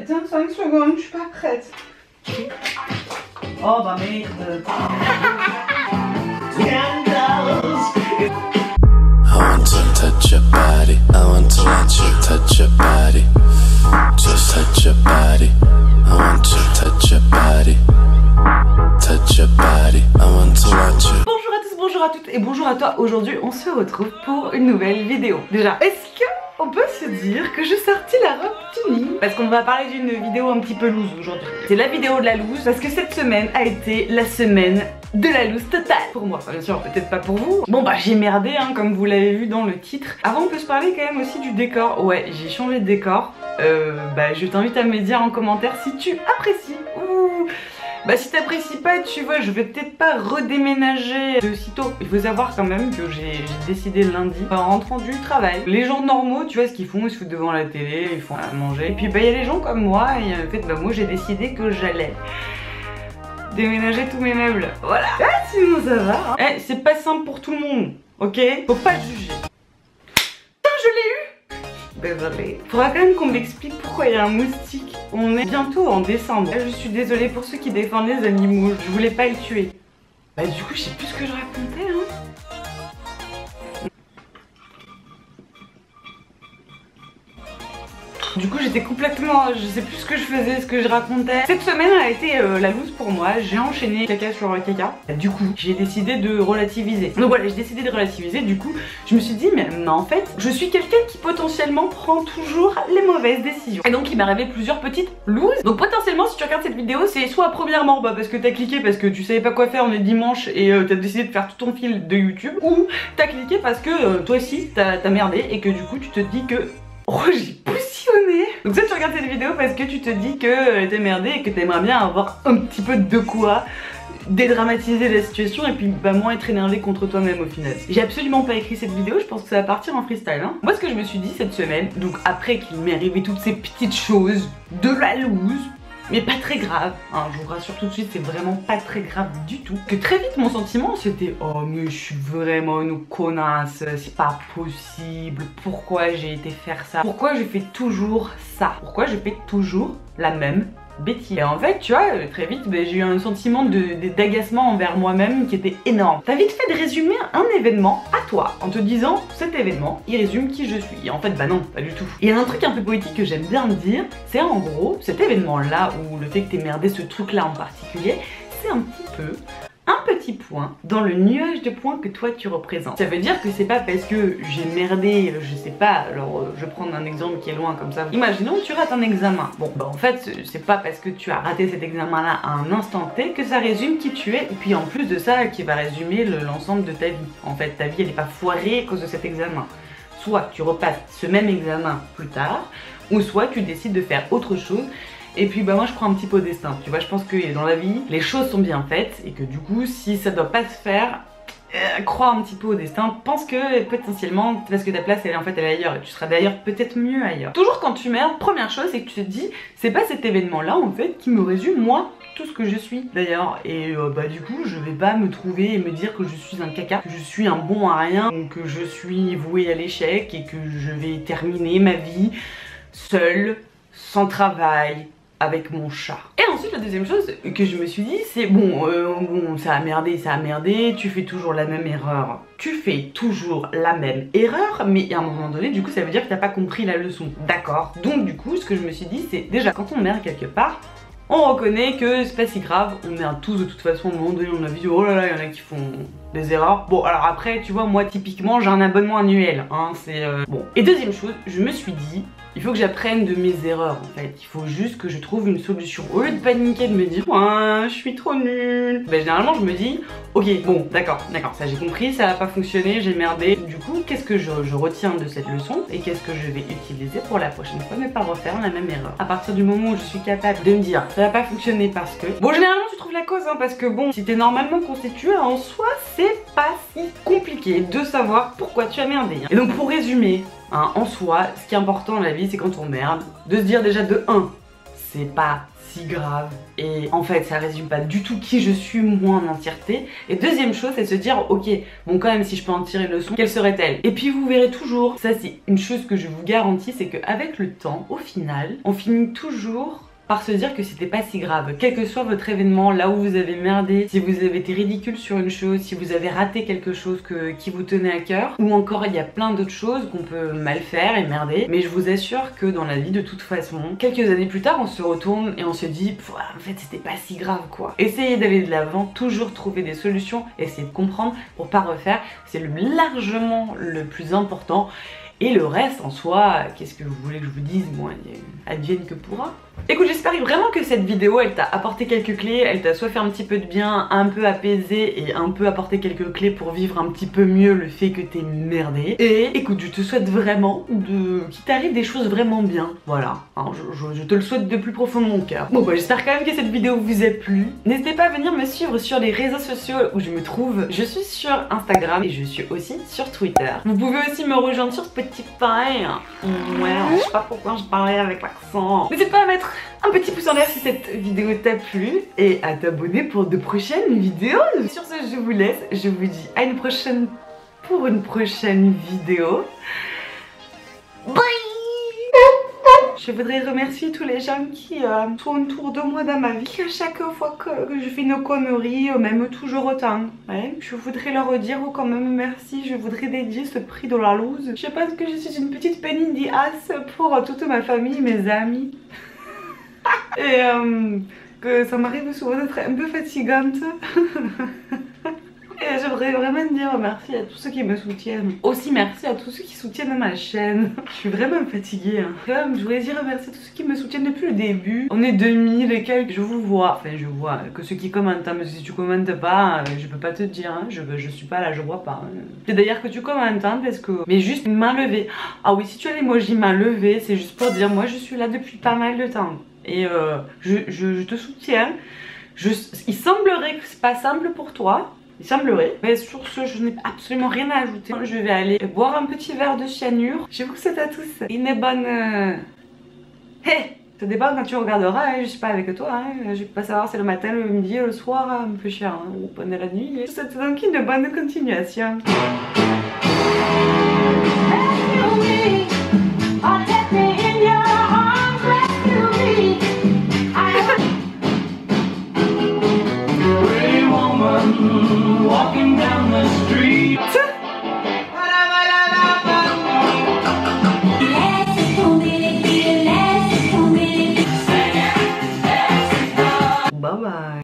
Attends 5 secondes, je suis pas prête. Oh bah merde. I want to touch your body. I want to let you touch your body. Just touch your body. I want to touch your body. Touch your body. I want to watch you. Bonjour à tous, bonjour à toutes et bonjour à toi. Aujourd'hui on se retrouve pour une nouvelle vidéo. Déjà, est-ce que on peut se dire que j'ai sorti la robe tuning? Parce qu'on va parler d'une vidéo un petit peu loose aujourd'hui. C'est la vidéo de la loose parce que cette semaine a été la semaine de la loose totale pour moi. Enfin, bien sûr, peut-être pas pour vous. Bon bah j'ai merdé hein, comme vous l'avez vu dans le titre. Avant on peut se parler quand même aussi du décor. Ouais, j'ai changé de décor. Bah je t'invite à me dire en commentaire si tu apprécies ou... Bah si t'apprécies pas, tu vois, je vais peut-être pas redéménager de sitôt. Il faut savoir quand même que j'ai décidé lundi, en rentrant du travail. Les gens normaux, tu vois ce qu'ils font, ils se foutent devant la télé, ils font à manger. Et puis bah il y a les gens comme moi, et en fait bah moi j'ai décidé que j'allais déménager tous mes meubles. Voilà. Ah sinon ça va hein. Eh, c'est pas simple pour tout le monde, ok? Faut pas juger. Putain, je l'ai eu! Désolée. Faudra quand même qu'on m'explique pourquoi il y a un moustique. On est bientôt en décembre. Je suis désolée pour ceux qui défendent les animaux. Je voulais pas le tuer. Bah du coup je sais plus ce que je racontais hein. Du coup j'étais complètement, je sais plus ce que je faisais, ce que je racontais. Cette semaine a été la loose pour moi. J'ai enchaîné caca sur caca. Du coup j'ai décidé de relativiser. Donc voilà, j'ai décidé de relativiser. Du coup je me suis dit mais en fait je suis quelqu'un qui potentiellement prend toujours les mauvaises décisions. Et donc il m'est arrivé plusieurs petites looses. Donc potentiellement si tu regardes cette vidéo c'est soit premièrement bah parce que t'as cliqué parce que tu savais pas quoi faire, on est dimanche et t'as décidé de faire tout ton fil de YouTube, ou t'as cliqué parce que toi aussi t'as merdé et que du coup tu te dis que oh j'ai poussillonné. Donc ça tu regardes cette vidéo parce que tu te dis que t'es merdé et que t'aimerais bien avoir un petit peu de quoi dédramatiser la situation et puis bah moins être énervé contre toi-même au final. J'ai absolument pas écrit cette vidéo, je pense que ça va partir en freestyle hein. Moi ce que je me suis dit cette semaine, donc après qu'il m'est arrivé toutes ces petites choses de la loose, mais pas très grave, hein, je vous rassure tout de suite, c'est vraiment pas très grave du tout. Que très vite mon sentiment c'était oh mais je suis vraiment une connasse, c'est pas possible, pourquoi j'ai été faire ça, pourquoi je fais toujours ça, pourquoi je fais toujours la même bêtise. Et en fait tu vois très vite bah, j'ai eu un sentiment d'agacement envers moi-même qui était énorme. T'as vite fait de résumer un événement à toi en te disant cet événement il résume qui je suis. Et en fait bah non pas du tout. Il y a un truc un peu poétique que j'aime bien dire, c'est en gros cet événement là ou le fait que t'aies merdé ce truc là en particulier, c'est un petit peu un petit point dans le nuage de points que toi tu représentes. Ça veut dire que c'est pas parce que j'ai merdé, je sais pas, alors je vais prendre un exemple qui est loin comme ça. Imaginons tu rates un examen. Bon bah en fait c'est pas parce que tu as raté cet examen là à un instant T que ça résume qui tu es. Et puis en plus de ça qui va résumer l'ensemble de ta vie. En fait ta vie elle est pas foirée à cause de cet examen. Soit tu repasses ce même examen plus tard, ou soit tu décides de faire autre chose. Et puis bah moi je crois un petit peu au destin, tu vois, je pense que dans la vie, les choses sont bien faites et que du coup si ça doit pas se faire, crois un petit peu au destin, pense que potentiellement, parce que ta place elle est ailleurs et tu seras d'ailleurs peut-être mieux ailleurs. Toujours quand tu merdes, première chose c'est que tu te dis, c'est pas cet événement là en fait qui me résume moi tout ce que je suis d'ailleurs. Et bah du coup je vais pas me trouver et me dire que je suis un caca, que je suis un bon à rien, que je suis voué à l'échec et que je vais terminer ma vie seule, sans travail, avec mon chat. Et ensuite la deuxième chose que je me suis dit c'est bon, ça a merdé, tu fais toujours la même erreur. Tu fais toujours la même erreur, mais à un moment donné du coup ça veut dire que t'as pas compris la leçon. D'accord. Donc du coup ce que je me suis dit c'est déjà quand on merde quelque part, on reconnaît que c'est pas si grave, on merde tous de toute façon, à un moment donné on a vu oh là là, il y en a qui font des erreurs. Bon alors après tu vois moi typiquement j'ai un abonnement annuel, hein, c'est bon. Et deuxième chose, je me suis dit il faut que j'apprenne de mes erreurs en fait, il faut juste que je trouve une solution. Au lieu de paniquer, de me dire ouais, je suis trop nulle, bah, généralement je me dis ok bon d'accord, ça j'ai compris, ça a pas fonctionné, j'ai merdé. Du coup qu'est-ce que je retiens de cette leçon et qu'est-ce que je vais utiliser pour la prochaine fois, ne pas refaire la même erreur. À partir du moment où je suis capable de me dire ça va pas fonctionner parce que... Bon généralement tu trouves la cause hein, parce que bon si t'es normalement constitué en soi c'est pas si compliqué de savoir pourquoi tu as merdé. Et donc pour résumer, hein, en soi, ce qui est important dans la vie, c'est quand on merde, de se dire déjà de 1, c'est pas si grave. Et en fait, ça résume pas du tout qui je suis moi en entièreté. Et deuxième chose, c'est de se dire, ok, bon quand même si je peux en tirer une leçon, quelle serait-elle? Et puis vous verrez toujours, ça c'est une chose que je vous garantis, c'est qu'avec le temps, au final, on finit toujours par se dire que c'était pas si grave. Quel que soit votre événement, là où vous avez merdé, si vous avez été ridicule sur une chose, si vous avez raté quelque chose qui vous tenait à cœur, ou encore il y a plein d'autres choses qu'on peut mal faire et merder, mais je vous assure que dans la vie de toute façon, quelques années plus tard on se retourne et on se dit en fait c'était pas si grave quoi. Essayez d'aller de l'avant, toujours trouver des solutions, essayez de comprendre pour pas refaire, c'est largement le plus important. Et le reste en soi, qu'est-ce que vous voulez que je vous dise? Moi, advienne que pourra. Écoute, j'espère vraiment que cette vidéo, elle t'a apporté quelques clés, elle t'a soit fait un petit peu de bien, un peu apaisé et un peu apporté quelques clés pour vivre un petit peu mieux le fait que t'es merdé. Et écoute, je te souhaite vraiment qu'il t'arrive des choses vraiment bien. Voilà, hein, je te le souhaite de plus profond de mon cœur. Bon bah j'espère quand même que cette vidéo vous a plu. N'hésitez pas à venir me suivre sur les réseaux sociaux où je me trouve. Je suis sur Instagram et je suis aussi sur Twitter. Vous pouvez aussi me rejoindre sur Spotify. Ouais, je sais pas pourquoi je parlais avec l'accent. N'hésite pas à mettre un petit pouce en l'air si cette vidéo t'a plu et à t'abonner pour de prochaines vidéos. Sur ce, je vous laisse. Je vous dis à une prochaine pour une prochaine vidéo. Bye! Je voudrais remercier tous les gens qui tournent autour de moi dans ma vie. À chaque fois que je fais une connerie, même toujours autant. Ouais. Je voudrais leur dire quand même merci. Je voudrais dédier ce prix de la loose. Je pense que je suis une petite peine in the ass pour toute ma famille, mes amis. Et que ça m'arrive souvent d'être un peu fatigante. Et j'aimerais vraiment dire merci à tous ceux qui me soutiennent. Aussi merci à tous ceux qui soutiennent ma chaîne. Je suis vraiment fatiguée. Hein. Comme je voudrais dire merci à tous ceux qui me soutiennent depuis le début. On est 2000 et quelques, je vous vois. Enfin je vois que ceux qui commentent, hein, mais si tu commentes pas, je peux pas te dire. Hein. Je suis pas là, je vois pas. Hein. C'est d'ailleurs que tu commentes, hein, parce que... Mais juste main levée. Ah oui, si tu as l'emoji main levée, c'est juste pour dire moi je suis là depuis pas mal de temps. Et je te soutiens. Il semblerait que c'est pas simple pour toi. Il semblerait. Mais sur ce, je n'ai absolument rien à ajouter. Je vais aller boire un petit verre de cyanure. Je vous souhaite à tous une bonne... Hey, ça dépend quand tu regarderas, hein. Je suis pas avec toi. Hein. Je vais pas savoir si c'est le matin, le midi, le soir, un peu cher, hein, ou pendant la nuit. Je vous souhaite donc une bonne continuation.